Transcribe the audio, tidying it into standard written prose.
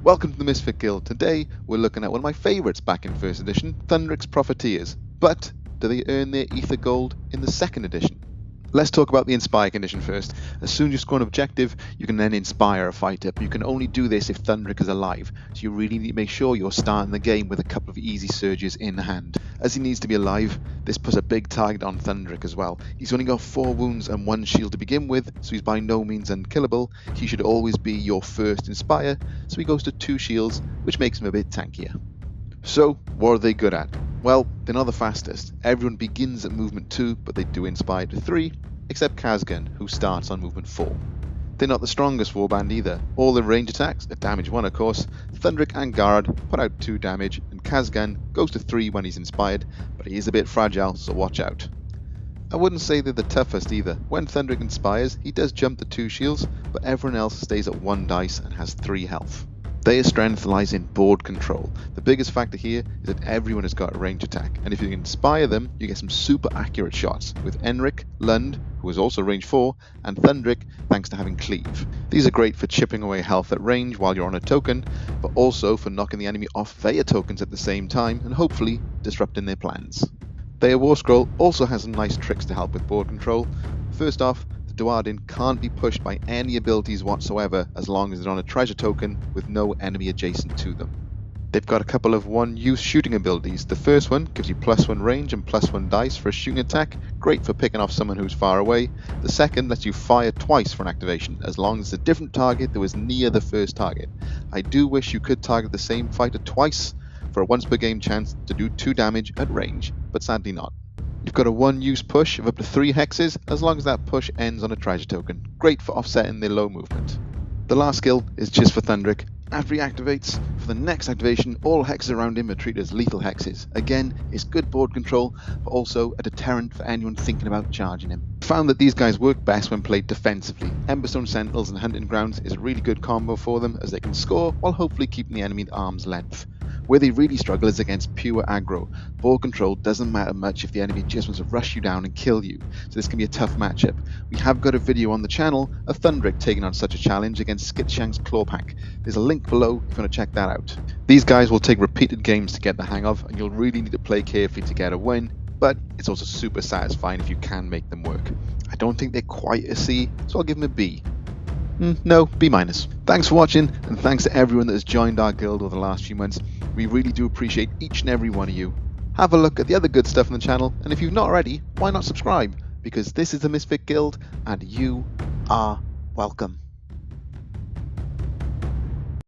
Welcome to the Misfit Guild. Today we're looking at one of my favourites back in 1st edition, Thundrik's Profiteers. But do they earn their ether gold in the 2nd edition? Let's talk about the Inspire condition first. As soon as you score an objective, you can then inspire a fighter, but you can only do this if Thundrik is alive, so you really need to make sure you're starting the game with a couple of easy surges in hand. As he needs to be alive, this puts a big target on Thundrik as well. He's only got 4 wounds and 1 shield to begin with, so he's by no means unkillable. He should always be your first inspire, so he goes to 2 shields, which makes him a bit tankier. So, what are they good at? Well, they're not the fastest. Everyone begins at movement 2, but they do inspire to 3, except Kazgan, who starts on movement 4. They're not the strongest warband either. All their range attacks, at damage 1 of course, Thundrik and Garrod put out 2 damage, and Kazgan goes to 3 when he's inspired, but he is a bit fragile, so watch out. I wouldn't say they're the toughest either. When Thundrik inspires, he does jump to 2 shields, but everyone else stays at 1 dice and has 3 health. Their strength lies in board control. The biggest factor here is that everyone has got a range attack, and if you can inspire them, you get some super accurate shots, with Enric, Lund, who is also range 4, and Thundrik, thanks to having cleave. These are great for chipping away health at range while you're on a token, but also for knocking the enemy off their tokens at the same time, and hopefully disrupting their plans. Their War Scroll also has some nice tricks to help with board control. First off, the Duardin can't be pushed by any abilities whatsoever as long as they're on a treasure token with no enemy adjacent to them. They've got a couple of one-use shooting abilities. The first one gives you +1 range and +1 dice for a shooting attack, great for picking off someone who's far away. The second lets you fire twice for an activation, as long as it's a different target that was near the first target. I do wish you could target the same fighter twice for a once per game chance to do 2 damage at range, but sadly not. You've got a one-use push of up to 3 hexes, as long as that push ends on a treasure token. Great for offsetting their low movement. The last skill is just for Thundrik. After he activates, for the next activation, all hexes around him are treated as lethal hexes. Again, it's good board control, but also a deterrent for anyone thinking about charging him. I found that these guys work best when played defensively. Emberstone Sentinels and Hunting Grounds is a really good combo for them, as they can score while hopefully keeping the enemy at arm's length. Where they really struggle is against pure aggro. Board control doesn't matter much if the enemy just wants to rush you down and kill you, so this can be a tough matchup. We have got a video on the channel of Thundrik taking on such a challenge against Skitshank's Clawpack. There's a link below if you want to check that out. These guys will take repeated games to get the hang of, and you'll really need to play carefully to get a win, but it's also super satisfying if you can make them work. I don't think they're quite a C, so I'll give them a B. No, B-. Thanks for watching, and thanks to everyone that has joined our guild over the last few months. We really do appreciate each and every one of you. Have a look at the other good stuff on the channel, and if you've not already, why not subscribe? Because this is the Misfit Guild, and you are welcome.